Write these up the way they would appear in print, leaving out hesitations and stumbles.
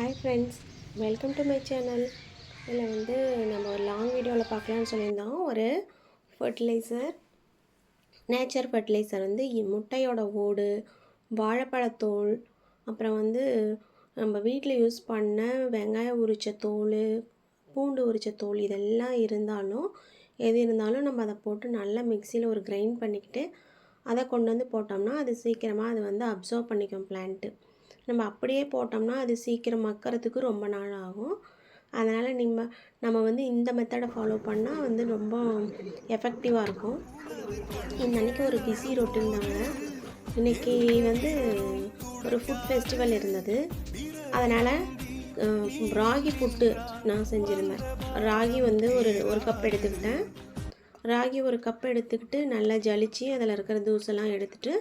Hi friends, welcome to my channel. இதில் நம்ம ஒரு லாங் வீடியோவில் பார்க்கலான்னு சொல்லியிருந்தோம். ஒரு ஃபர்டிலைசர், நேச்சர் ஃபர்டிலைசர் முட்டையோட ஓடு, வாழைப்பழத்தோல், அப்புறம் நம்ம வீட்டில் யூஸ் பண்ண வெங்காயம் உரித்த தோல், பூண்டு உரித்த தோல், இதெல்லாம் எது இருந்தாலும் நம்ம அதை போட்டு நல்லா மிக்சியில் ஒரு கிரைண்ட் பண்ணிக்கிட்டு அதை கொண்டு போட்டோம்னா அது சீக்கிரமாக அது அப்சர்வ் பண்ணிக்கும் பிளான்ட்டு. நம்ம அப்படியே போட்டோம்னா அது சீக்கிரம் மக்கறதுக்கு ரொம்ப நாள் ஆகும். அதனால் நம்ம இந்த மெத்தடை ஃபாலோ பண்ணால் ரொம்ப எஃபெக்டிவாக இருக்கும். அன்றைக்கி ஒரு பிஸி ரொட்டீன் தாங்க. இன்றைக்கி ஒரு ஃபுட் ஃபெஸ்டிவல் இருந்தது. அதனால் ராகி புட்டு நான் செஞ்சுருந்தேன். ராகி ஒரு கப் எடுத்துக்கிட்டேன். ராகி ஒரு கப் எடுத்துக்கிட்டு நல்லா ஜலிச்சு அதில் இருக்கிற தூசெல்லாம் எடுத்துகிட்டு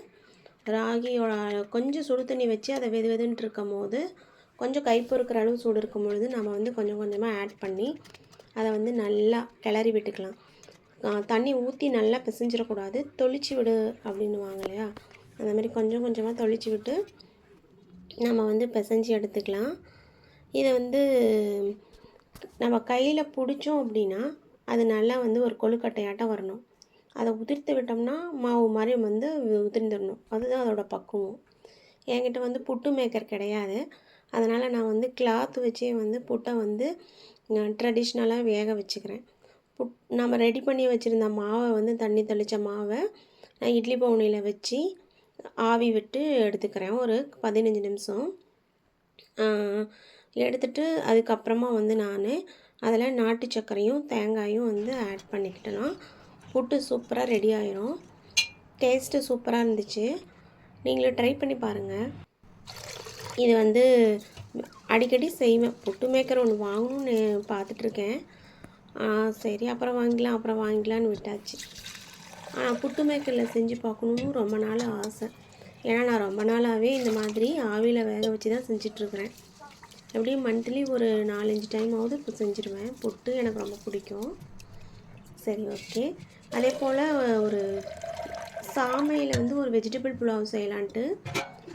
ராகியோட கொஞ்சம் சுடு தண்ணி வச்சு அதை வெதுன்னு இருக்கும் போது கொஞ்சம் கை பொறுக்கிற அளவு சூடு இருக்கும் பொழுது நம்ம கொஞ்சம் கொஞ்சமாக ஆட் பண்ணி அதை நல்லா கிளறி விட்டுக்கலாம். தண்ணி ஊற்றி நல்லா பிசைஞ்சிடக்கூடாது, தொளிச்சு விடு அப்படின்னுவாங்க இல்லையா, அந்த மாதிரி கொஞ்சம் கொஞ்சமாக தொளிச்சு விட்டு நம்ம பிசைஞ்சு எடுத்துக்கலாம். இதை நம்ம கையில் பிடிச்சோம் அப்படின்னா அது நல்லா ஒரு கொழுக்கட்டையாட்டம் வரணும். அதை உதிர்த்து விட்டோம்னா மாவு மாதிரி உதிர்ந்துடணும். அதுதான் அதோடய பக்குவம். என்கிட்ட புட்டு மேக்கர் கிடையாது. அதனால் நான் கிளாத் வச்சே புட்டை ட்ரெடிஷ்னலாக வேக வச்சுக்கிறேன். நம்ம ரெடி பண்ணி வச்சுருந்த மாவை தண்ணி தெளித்த மாவை நான் இட்லி பவுனியில் வச்சு ஆவி விட்டு எடுத்துக்கிறேன். ஒரு 15 நிமிஷம் எடுத்துகிட்டு அதுக்கப்புறமா நான் அதில் நாட்டு சர்க்கரையும் தேங்காயும் ஆட் பண்ணிக்கிட்டேன்னா புட்டு சூப்பராக ரெடி ஆயிரும். டேஸ்ட்டு சூப்பராக இருந்துச்சு. நீங்களும் ட்ரை பண்ணி பாருங்கள். இது அடிக்கடி செய்வேன். புட்டு மேக்கர் ஒன்று வாங்கணும்னு பார்த்துட்ருக்கேன். சரி அப்புறம் வாங்கிக்கலான்னு விட்டாச்சு. புட்டு மேக்கரில் செஞ்சு பார்க்கணுன்னு ரொம்ப நாள் ஆசை. ஏன்னா நான் ரொம்ப நாளாகவே இந்த மாதிரி ஆவியில் வேக வச்சு தான் செஞ்சிட்ருக்கிறேன். எப்படியும் மந்த்லி ஒரு 4-5 டைமாவது இப்போ செஞ்சுருவேன். புட்டு எனக்கு ரொம்ப பிடிக்கும். சரி, ஓகே. அதே போல் ஒரு சாமையில் ஒரு வெஜிடபிள் புலாவ் செய்யலான்ட்டு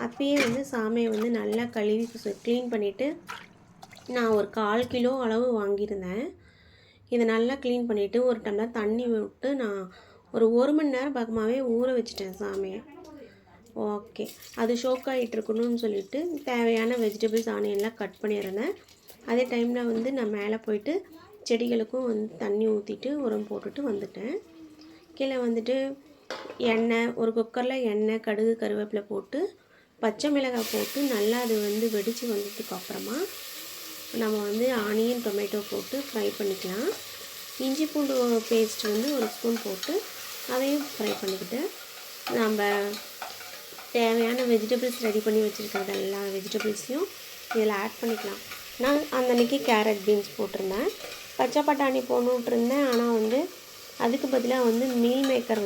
அப்பயே சாமையை நல்லா கழுவி க்ளீன் பண்ணிவிட்டு நான் ஒரு 1/4 கிலோ அளவு வாங்கியிருந்தேன். இதை நல்லா க்ளீன் பண்ணிவிட்டு ஒரு டம்ளர் தண்ணி விட்டு நான் ஒரு 1 மணி நேரம் பக்கமாகவே ஊற வச்சுட்டேன் சாமையை. ஓகே, அது ஷோக் ஆகிட்டுருக்கணும்னு சொல்லிவிட்டு தேவையான வெஜிடபிள்ஸ் ஆனியன்லாம் கட் பண்ணியிருந்தேன். அதே டைமில் நான் மேலே போயிட்டு செடிகளுக்கும் தண்ணி ஊற்றிட்டு உரம் போட்டுட்டு வந்துட்டேன். கீழே எண்ணெய், ஒரு குக்கரில் எண்ணெய், கடுகு, கருவேப்பிலை போட்டு பச்சை மிளகாய் போட்டு நல்லா அது வெடித்து வந்ததுக்கப்புறமா நம்ம ஆனியன், டொமேட்டோ போட்டு ஃப்ரை பண்ணிக்கலாம். இஞ்சி பூண்டு பேஸ்ட் ஒரு ஸ்பூன் போட்டு அதையும் ஃப்ரை பண்ணிக்கிட்டு நம்ம தேவையான வெஜிடபிள்ஸ் ரெடி பண்ணி வச்சுருக்கிறது எல்லா வெஜிடபிள்ஸையும் இதில் ஆட் பண்ணிக்கலாம். நான் அன்றைக்கி கேரட், பீன்ஸ் போட்டிருந்தேன். பச்சை பட்டாணி போட்டுருந்தேன். ஆனால் அதுக்கு பதிலாக மீல் மேக்கர்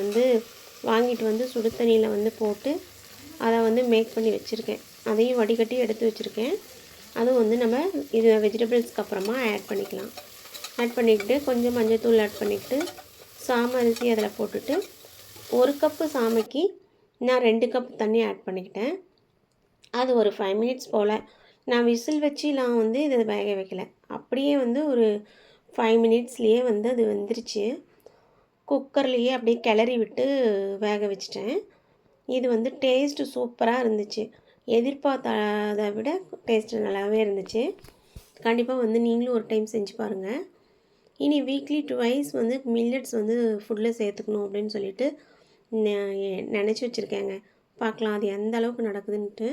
வாங்கிட்டு சுடு தண்ணியில் போட்டு அதை மேக் பண்ணி வச்சுருக்கேன். அதையும் வடிகட்டி எடுத்து வச்சுருக்கேன். அதுவும் நம்ம இது வெஜிடபிள்ஸ்க்கு அப்புறமா ஆட் பண்ணிக்கலாம். ஆட் பண்ணிக்கிட்டு கொஞ்சம் மஞ்சள் ஆட் பண்ணிக்கிட்டு சாமை அரிசி அதில் போட்டுட்டு 1 கப்பு சாமைக்கு நான் 2 கப் தண்ணி ஆட் பண்ணிக்கிட்டேன். அது ஒரு 5 மினிட்ஸ் போல் நான் விசில் வச்சுலாம் இதை வேக வைக்கலை. அப்படியே ஒரு 5 மினிட்ஸ்லேயே அது வெந்துருச்சு. குக்கர்லேயே அப்படியே கிளறி விட்டு வேக வச்சிட்டேன். இது டேஸ்ட்டு சூப்பராக இருந்துச்சு. எதிர்பார்த்ததை விட டேஸ்ட்டு நல்லாவே இருந்துச்சு. கண்டிப்பாக நீங்களும் ஒரு டைம் செஞ்சு பாருங்கள். இனி வீக்லி 2 மில்லட்ஸ் ஃபுட்டில் சேர்த்துக்கணும் அப்படின்னு சொல்லிட்டு நினச்சி வச்சுருக்கேங்க. பார்க்கலாம் அது எந்த அளவுக்கு நடக்குதுன்ட்டு.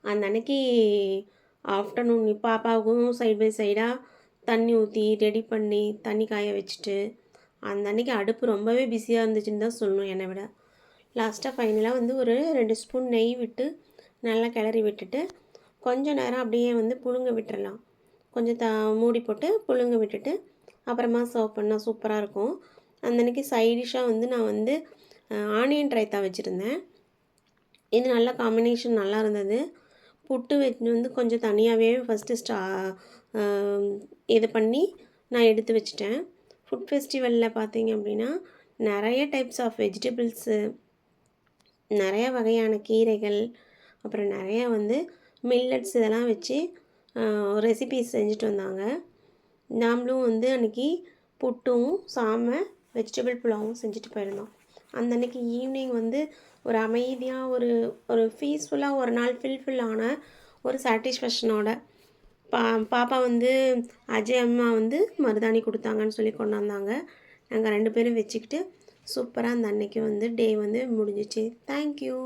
அந்த அன்னைக்கு ஆஃப்டர்நூன் பாப்பாவுக்கும் சைட் பை சைடாக தண்ணி ஊற்றி ரெடி பண்ணி தண்ணி காய வச்சுட்டு அந்த அன்றைக்கி அடுப்பு ரொம்பவே பிஸியாக இருந்துச்சுன்னு தான் சொல்லணும் என்னை விட. லாஸ்ட்டாக ஃபைனலாக ஒரு 2 ஸ்பூன் நெய் விட்டு நல்லா கிளறி விட்டுட்டு கொஞ்சம் நேரம் அப்படியே புழுங்க விட்டுறலாம். கொஞ்சம் மூடி போட்டு புழுங்க விட்டுட்டு அப்புறமா சர்வ் பண்ணால் சூப்பராக இருக்கும். அந்த அன்றைக்கி சைடிஷாக நான் ஆனியன் ரைத்தா வச்சுருந்தேன். இது நல்ல காம்பினேஷன் நல்லா இருந்தது. புட்டு கொஞ்சம் தனியாகவே ஃபஸ்ட்டு இது பண்ணி நான் எடுத்து வச்சுட்டேன். ஃபுட் ஃபெஸ்டிவலில் பார்த்தீங்க அப்படின்னா நிறைய டைப்ஸ் ஆஃப் வெஜிடபிள்ஸு, நிறைய வகையான கீரைகள், அப்புறம் நிறையா மில்லட்ஸ் இதெல்லாம் வச்சு ரெசிபீஸ் செஞ்சுட்டு வந்தாங்க. நாமளும் வந்து அன்றைக்கி புட்டும் வெஜிடபிள் புலாவும் செஞ்சுட்டு போயிருந்தோம். அந்த அன்றைக்கி ஈவினிங் வந்து ஒரு அமைதியாக ஒரு பீஸ்ஃபுல்லாக ஒரு நாள் ஃபில்ஃபில்லான ஒரு சாட்டிஸ்ஃபேக்ஷனோட பாப்பா வந்து அஜய் அம்மா வந்து மருதாணி கொடுத்தாங்கன்னு சொல்லி கொண்டாந்தாங்க. நாங்கள் 2 பேரும் வச்சுக்கிட்டு சூப்பராக அந்த அன்னைக்கு வந்து டே வந்து முடிஞ்சிச்சு. தேங்க்யூ.